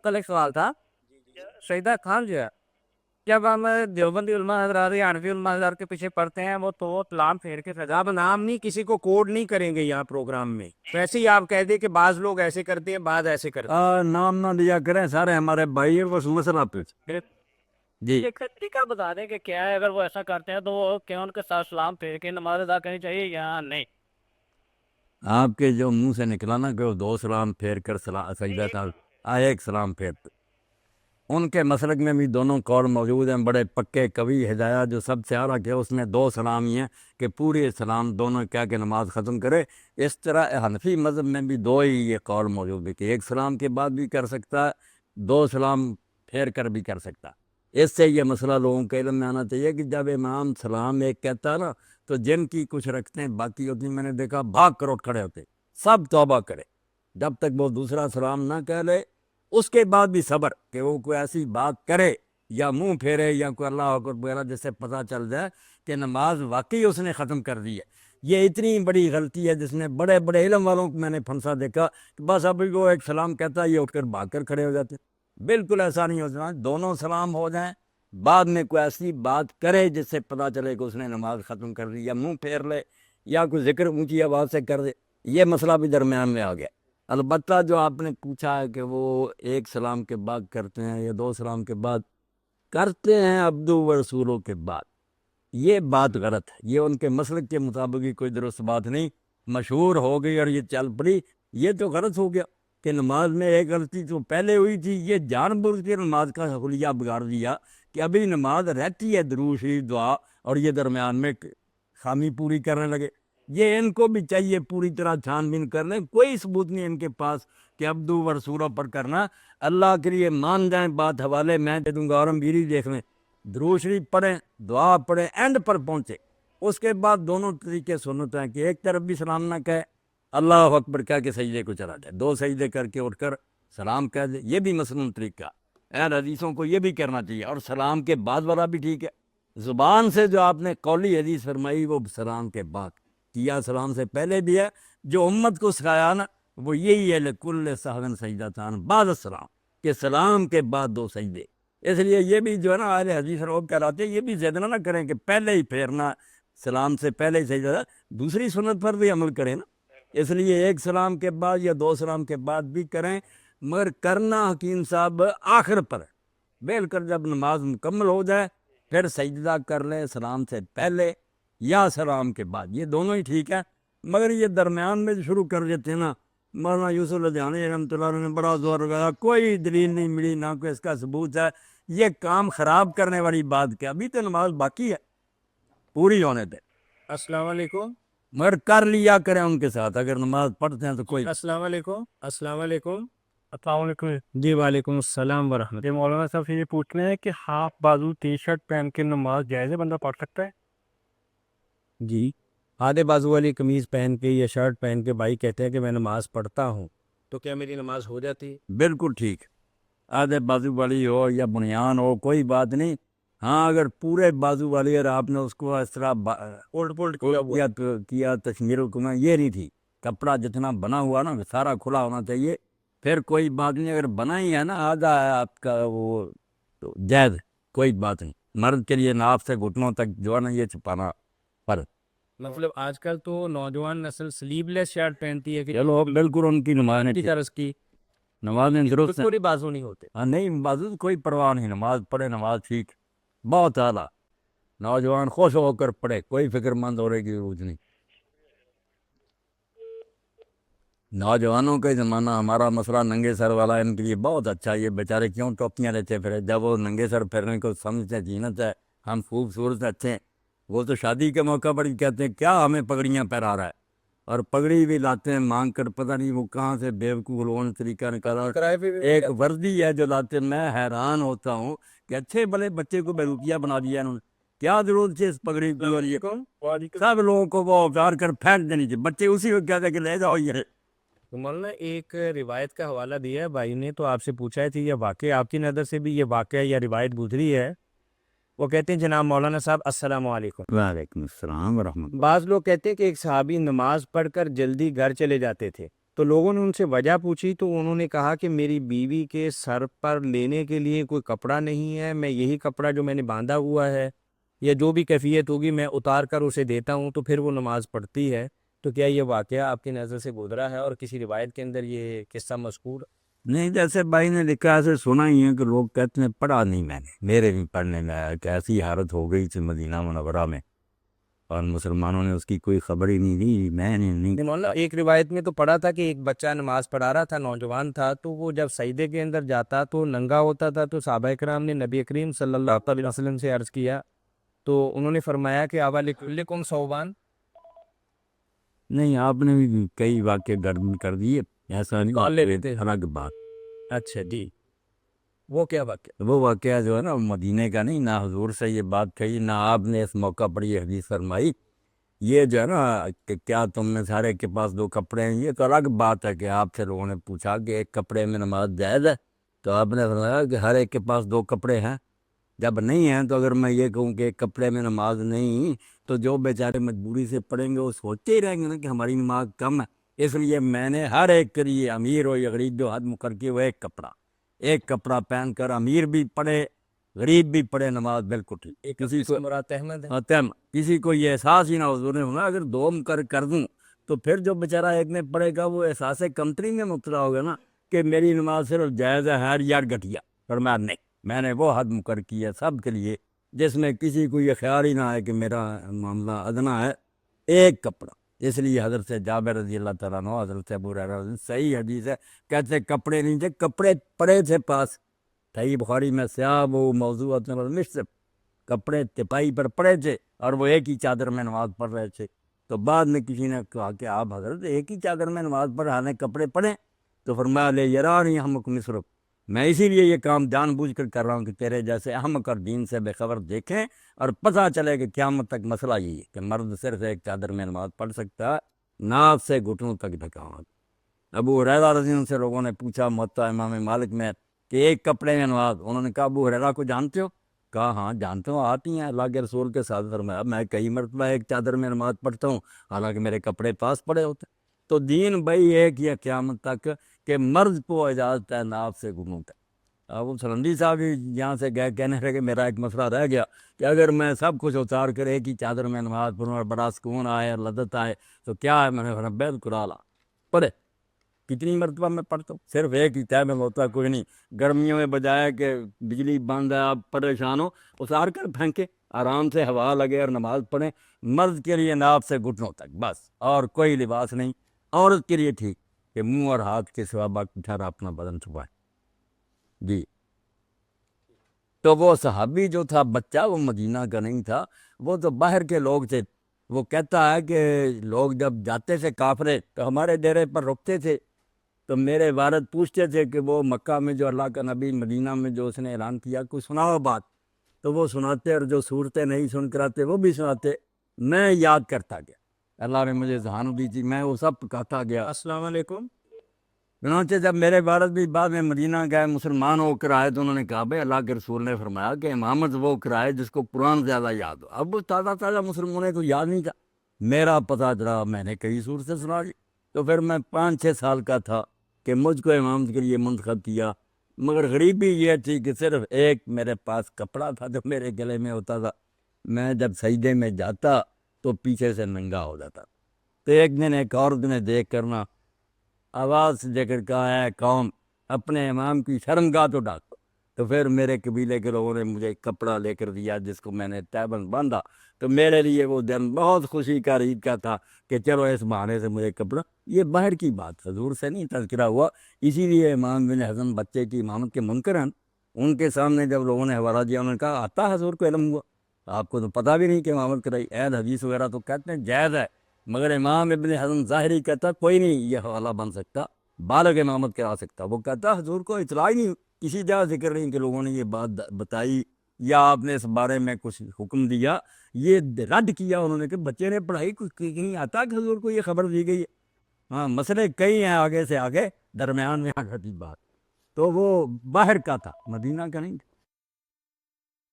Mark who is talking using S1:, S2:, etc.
S1: کل ایک سوال تھا، شہیدہ خان جو ہے، جب ہم دیوبندی علماء حضرات یا حنفی علماء حضرات کے پیچھے پڑھتے ہیں وہ تو سلام پھیر کے سجا
S2: اب نام نہیں کسی کو کوڈ نہیں کریں گے یہاں پروگرام میں، ویسے ہی آپ کہہ دیں کہ بعض لوگ ایسے کرتے ہیں بعض ایسے کرتے ہیں،
S3: نام نہ لیا کریں، سارے ہمارے بھائی ہیں، بس مسئلہ پہ جی
S1: ایک طریقہ بتا دیں کہ کیا ہے، اگر وہ ایسا کرتے ہیں تو وہ کیا ان کے ساتھ سلام پھیر کے نماز ادا کرنی چاہیے یا نہیں؟
S3: آپ کے جو منہ سے نکلا نا کہ وہ 2 سلام پھیر کر سجدہ ایک سلام پھیرتے، ان کے مسلک میں بھی دونوں قول موجود ہیں، بڑے پکے کبھی ہدایہ جو سب سے اعلیٰ کہ اس میں 2 سلام ہی ہیں کہ پوری سلام دونوں کیا کہ نماز ختم کرے۔ اس طرح حنفی مذہب میں بھی 2 ہی یہ قول موجود ہے کہ 1 سلام کے بعد بھی کر سکتا ہے، 2 سلام پھیر کر بھی کر سکتا۔ اس سے یہ مسئلہ لوگوں کے علم میں آنا چاہیے کہ جب امام سلام ایک کہتا ہے نا تو جن کی کچھ رکھتے ہیں باقی ہوتی ہیں، میں نے دیکھا بھاگ کر اٹھ کھڑے ہوتے، سب توبہ کرے جب تک وہ دوسرا سلام نہ کہہ لے، اس کے بعد بھی صبر کہ وہ کوئی ایسی بات کرے یا منہ پھیرے یا کوئی اللہ اکبر وغیرہ جس سے پتہ چل جائے کہ نماز واقعی اس نے ختم کر دی ہے۔ یہ اتنی بڑی غلطی ہے جس نے بڑے بڑے علم والوں کو میں نے پھنسا دیکھا کہ بس ابھی وہ ایک سلام کہتا ہے یہ اٹھ کر بھاگ کر کھڑے ہو جاتے ہیں۔ بالکل ایسا نہیں ہو جائے، دونوں سلام ہو جائیں، بعد میں کوئی ایسی بات کرے جس سے پتہ چلے کہ اس نے نماز ختم کر دی، یا منہ پھیر لے یا کوئی ذکر اونچی آواز سے کر دے، یہ مسئلہ بھی درمیان میں آ گیا۔ البتہ جو آپ نے پوچھا ہے کہ وہ 1 سلام کے بعد کرتے ہیں یا 2 سلام کے بعد کرتے ہیں عبدو و رسولوں کے بعد، یہ بات غلط ہے، یہ ان کے مسلک کے مطابق ہی کوئی درست بات نہیں، مشہور ہو گئی اور یہ چل پڑی، یہ تو غلط ہو گیا کہ نماز میں ایک غلطی تو پہلے ہوئی تھی، یہ جان بوجھ کے نماز کا حلیہ بگاڑ دیا کہ ابھی نماز رہتی ہے درود شریف دعا اور یہ درمیان میں خامی پوری کرنے لگے۔ یہ ان کو بھی چاہیے پوری طرح چھان بین کر لیں، کوئی ثبوت نہیں ان کے پاس کہ عبدو و رسولوں پر کرنا، اللہ کے لیے مان جائیں، بات حوالے میں دے دوں گا، اور میری دیکھ لیں، درود شریف پڑھیں، دعا پڑھیں، اینڈ پر پہنچے، اس کے بعد دونوں طریقے سنت ہیں کہ ایک طرف بھی سلام نہ کہے، اللہ اکبر کہہ کے سجدے کو چلا جائے، 2 سجدے کر کے اٹھ کر سلام کہہ دے، یہ بھی مسنون طریقہ، اہل حدیثوں کو یہ بھی کرنا چاہیے، اور سلام کے بعد والا بھی ٹھیک ہے۔ زبان سے جو آپ نے قولی حدیث فرمائی وہ سلام کے بعد کیا، سلام سے پہلے بھی ہے، جو امت کو سکھایا نا وہ یہی ہے لکل سہون سجدتان بعد السلام، کہ سلام کے بعد 2 سجدے۔ اس لیے یہ بھی جو ہے نا اہل حدیث لوگ کہلاتے ہیں، یہ بھی زیادہ نہ کریں کہ پہلے ہی پھیرنا، سلام سے پہلے ہی سجدہ، دوسری سنت پر بھی عمل کریں نا، اس لیے 1 سلام کے بعد یا 2 سلام کے بعد بھی کریں، مگر کرنا حکیم صاحب آخر پر بالکل جب نماز مکمل ہو جائے پھر سجدہ کر لیں، سلام سے پہلے یا سلام کے بعد، یہ دونوں ہی ٹھیک ہے۔ مگر یہ درمیان میں جو شروع کر دیتے ہیں نا، مولانا یوسف لدھیانی رحمۃ اللہ علیہ نے بڑا زور لگایا، کوئی دلیل نہیں ملی، نہ کوئی اس کا ثبوت ہے، یہ کام خراب کرنے والی بات کیا، ابھی تو نماز باقی ہے پوری ہونے دے،
S2: السلام علیکم،
S3: مگر کر لیا کریں ان کے ساتھ، اگر نماز پڑھتے ہیں تو کوئی۔
S2: السلام علیکم، السلام علیکم،
S1: السلام علیکم
S2: جی وعلیکم السلام ورحمۃ
S1: یہ مولانا صاحب سے یہ پوچھنا ہے کہ ہاف بازو ٹی شرٹ پہن کے نماز جائز ہے، بندہ پڑھ سکتا ہے؟
S2: جی، آدھے بازو والی قمیض پہن کے یا شرٹ پہن کے بھائی کہتے ہیں کہ میں نماز پڑھتا ہوں، تو کیا میری نماز ہو جاتی ہے؟
S3: بالکل ٹھیک، آدھے بازو والی ہو یا بنیان ہو کوئی بات نہیں، ہاں اگر پورے بازو والی اور آپ نے اس کو اس طرح کیا تشمیل القمہ، یہ نہیں تھی، کپڑا جتنا بنا ہوا نا سارا کھلا ہونا چاہیے، پھر کوئی بات نہیں، اگر بنا ہی ہے نا آدھا ہے آپ کا وہ تو جائز، کوئی بات نہیں، مرد کے لیے ناف سے گھٹنوں تک جو ہے نا یہ چھپانا فرض۔
S2: مطلب آج کل تو نوجوان نسل سلیو لیس شرٹ پہنتی ہے کہ
S3: چلو بالکل ان کی نماز
S2: طرح کی
S3: نماز درست ہے،
S2: پوری بازو نہیں ہوتے۔
S3: ہاں نہیں بازو کوئی پرواہ نہیں، نماز پڑھے، نماز ٹھیک، بہت اعلیٰ، نوجوان خوش ہو کر پڑھے، کوئی فکر مند ہونے کی ضرورت نہیں۔ نوجوانوں کا زمانہ، ہمارا مسئلہ ننگے سر والا ان کے لیے بہت اچھا، یہ بیچارے کیوں ٹوپیاں لیتے پھرے، جب وہ ننگے سر پھرنے کو سمجھتے جینت ہے، ہم خوبصورت اچھے ہیں، وہ تو شادی کے موقع پر ہی کہتے ہیں کیا ہمیں پگڑیاں پہنا رہا ہے، اور پگڑی بھی لاتے ہیں مانگ کر، پتہ نہیں وہ کہاں سے بیوقوف لوگوں طریقہ نکالا، ایک وردی ہے جو لاتے ہیں، میں حیران ہوتا ہوں کہ اچھے بھلے بچے کو بیروپیہ بنا دیا انہوں نے، کیا ضرورت تھی اس پگڑی کی، سب لوگوں کو وہ اتار کر پھینک دینی چاہیے، بچے اسی کو کہتے ہیں کہ لے جاؤ یہ۔
S2: تو مولانا ایک روایت کا حوالہ دیا ہے بھائی نے، تو آپ سے پوچھا ہے کہ یہ واقعہ آپ کی نظر سے بھی یہ واقعہ یا روایت گزری ہے؟ وہ کہتے ہیں جناب مولانا صاحب السلام علیکم،
S3: وعلیکم السلام ورحمۃ اللہ۔
S2: بعض لوگ کہتے ہیں کہ ایک صحابی نماز پڑھ کر جلدی گھر چلے جاتے تھے، تو لوگوں نے ان سے وجہ پوچھی تو انہوں نے کہا کہ میری بیوی کے سر پر لینے کے لیے کوئی کپڑا نہیں ہے، میں یہی کپڑا جو میں نے باندھا ہوا ہے یا جو بھی کیفیت ہوگی میں اتار کر اسے دیتا ہوں تو پھر وہ نماز پڑھتی ہے۔ تو کیا یہ واقعہ آپ کی نظر سے گزرا ہے اور کسی روایت کے اندر یہ قصہ مذکور؟
S3: نہیں، جیسے بھائی نے لکھا ایسے سنا ہی ہے کہ لوگ کہتے ہیں پڑھا نہیں میں نے، میرے بھی پڑھنے میں آیا کہ ایسی حالت ہو گئی تھی مدینہ منورہ میں اور مسلمانوں نے اس کی کوئی خبر ہی نہیں دی، میں نے نہیں۔
S2: مولانا ایک روایت میں تو پڑھا تھا کہ ایک بچہ نماز پڑھا رہا تھا، نوجوان تھا، تو وہ جب سجدے کے اندر جاتا تو ننگا ہوتا تھا، تو صحابہ کرام نے نبی کریم صلی اللہ علیہ وسلم سے عرض کیا تو انہوں نے فرمایا کہ اولکم صوبان۔
S3: نہیں، آپ نے بھی کئی واقعے گرم کر دیے، ایسا نہیں
S2: کال لے لیتے ہیں۔
S3: الگ بات۔
S2: اچھا جی، وہ کیا واقعہ؟
S3: وہ واقعہ جو ہے نا مدینے کا نہیں، نہ حضور سے یہ بات کہی نہ آپ نے اس موقع پر یہ حدیث فرمائی۔ یہ جو ہے نا کہ کیا تم میں سارے کے پاس دو کپڑے ہیں، یہ تو الگ بات ہے کہ آپ سے لوگوں نے پوچھا کہ ایک کپڑے میں نماز جائز ہے تو آپ نے فرمایا کہ ہر ایک کے پاس دو کپڑے ہیں۔ جب نہیں ہیں تو اگر میں یہ کہوں کہ ایک کپڑے میں نماز نہیں تو جو بیچارے مجبوری سے پڑھیں گے وہ سوچتے ہی رہیں گے نا کہ ہماری نماز کم ہے۔ اس لیے میں نے ہر ایک کے لیے، امیر ہو یا غریب جو حد مقرر کی، وہ ایک کپڑا پہن کر امیر بھی پڑھے غریب بھی پڑھے نماز بالکل ٹھیک۔ کسی کو
S2: مراد احمد ہے؟
S3: کسی کو یہ احساس ہی نہ حضور نے ہونا اگر دو کر دوں تو پھر جو بیچارہ ایک نے پڑھے گا وہ احساس کمتری میں مبتلا ہوگا نا کہ میری نماز صرف جائز ہے ہر یار گھٹیا۔ فرمایا نہیں، میں نے وہ حد مقرر کی ہے سب کے لیے جس میں کسی کو یہ خیال ہی نہ آئے کہ میرا معاملہ ادنا ہے، ایک کپڑا۔ اس لیے حضرت سے جابر رضی اللہ تعالیٰ عنہ، حضرت ابو ہریرہ رضی اللہ عنہ، صحیح حدیث ہے، کہتے کپڑے نہیں تھے، کپڑے پڑے تھے پاس۔ صحیح بخاری میں سیاب و موضوع مشرف، کپڑے تپائی پر پڑے تھے اور وہ ایک ہی چادر میں نماز پڑھ رہے تھے۔ تو بعد میں کسی نے کہا کہ آپ حضرت ایک ہی چادر میں نماز پڑھ رہے ہیں، کپڑے پڑھیں؟ تو فرمایا لے یرانی احمق مصرف، میں اسی لیے یہ کام جان بوجھ کر رہا ہوں کہ تیرے جیسے احمق اور دین سے بے خبر دیکھیں اور پتہ چلے کہ قیامت تک مسئلہ یہی ہے کہ مرد صرف ایک چادر میں نماز پڑھ سکتا ہے، ناف سے گھٹنوں تک ڈھکا ہوا۔ ابو ہریرہ رضی اللہ عنہ سے لوگوں نے پوچھا موطا امام مالک میں کہ ایک کپڑے میں نماز، انہوں نے کہا ابو ہریرہ کو جانتے ہو؟ کہا ہاں جانتا ہوں، آتی ہیں اللہ کے رسول کے ساتھ۔ فرمایا میں کئی مرتبہ ایک چادر میں نماز پڑھتا ہوں حالانکہ میرے کپڑے پاس پڑے ہوتے ہیں۔ تو دین بھائی ایک ہی ہے قیامت تک کہ مرد کو اجازت ہے ناف سے گھٹنوں تک۔ اب وہ سرندی صاحب بھی یہاں سے گئے، کہنے لگے میرا ایک مسئلہ رہ گیا کہ اگر میں سب کچھ اتار کر ایک ہی چادر میں نماز پڑھوں اور بڑا سکون آئے اور لذت آئے تو کیا ہے؟ میں نے فرمایا بالکل اعلیٰ، پڑھے کتنی مرتبہ میں پڑھتا ہوں، صرف ایک ہی ٹائم میں ہوتا ہے کوئی نہیں۔ گرمیوں میں بجائے کہ بجلی بند ہے آپ پریشان ہو، اتار کر پھینکے، آرام سے ہوا لگے اور نماز پڑھیں۔ مرد کے لیے ناف سے گھٹنوں تک بس، اور کوئی لباس نہیں۔ عورت کے لیے ٹھیک کہ منہ اور ہاتھ کے سوا باقی سارا اپنا بدن چھپائے۔ جی، تو وہ صحابی جو تھا بچہ وہ مدینہ کا نہیں تھا، وہ تو باہر کے لوگ تھے۔ وہ کہتا ہے کہ لوگ جب جاتے تھے کافرے تو ہمارے ڈیرے پر رکتے تھے، تو میرے والد پوچھتے تھے کہ وہ مکہ میں جو اللہ کا نبی، مدینہ میں جو اس نے اعلان کیا کوئی سناؤ بات، تو وہ سناتے، اور جو صورتیں نہیں سن کر آتے وہ بھی سناتے۔ میں یاد کرتا گیا، اللہ نے مجھے ذہان دی تھی، میں وہ سب کہتا گیا۔
S2: السلام علیکم۔
S3: چنانچہ جب میرے والد بھی بعد میں مدینہ گئے، مسلمان ہو کر آئے، تو انہوں نے کہا بھائی اللہ کے رسول نے فرمایا کہ امامت وہ کرائے جس کو قرآن زیادہ یاد ہو۔ اب وہ تازہ مسلمانوں کو یاد نہیں تھا، میرا پتہ چلا میں نے کئی سور سے سنا لی۔ تو پھر میں 5-6 سال کا تھا کہ مجھ کو امامت کے لیے منتخب کیا، مگر غریبی یہ تھی کہ صرف ایک میرے پاس کپڑا تھا جو میرے گلے میں ہوتا تھا، میں جب سجدے میں جاتا تو پیچھے سے ننگا ہو جاتا۔ تو ایک دن ایک عورت نے دیکھ کرنا آواز سے ذکر کہا ہے قوم اپنے امام کی شرمگاہ تو ڈاکو۔ تو پھر میرے قبیلے کے لوگوں نے مجھے کپڑا لے کر دیا جس کو میں نے تیبند باندھا، تو میرے لیے وہ دن بہت خوشی کا عید کا تھا کہ چلو اس بہانے سے مجھے کپڑا۔ یہ باہر کی بات، حضور سے نہیں تذکرہ ہوا۔ اسی لیے امام بن حزن بچے کی امامت کے منکر ہیں، ان کے سامنے جب لوگوں نے حوالہ دیا انہوں نے کہا آتا حضور کو علم ہوا، آپ کو تو پتہ بھی نہیں کہ امامت کرائی۔ عید حدیث وغیرہ تو کہتے ہیں جائز ہے، مگر امام ابن حزم ظاہری کہتا کوئی نہیں یہ حوالہ بن سکتا، بالغ امامت کرا سکتا۔ وہ کہتا حضور کو اطلاع ہی نہیں، کسی جگہ ذکر نہیں کہ لوگوں نے یہ بات بتائی یا آپ نے اس بارے میں کچھ حکم دیا۔ یہ رد کیا انہوں نے کہ بچے نے پڑھائی کہیں آتا کہ حضور کو یہ خبر دی گئی ہے۔ ہاں مسئلے کئی ہیں آگے سے آگے، درمیان میں آ جاتی بات۔ تو وہ باہر کا تھا، مدینہ کا نہیں تھا۔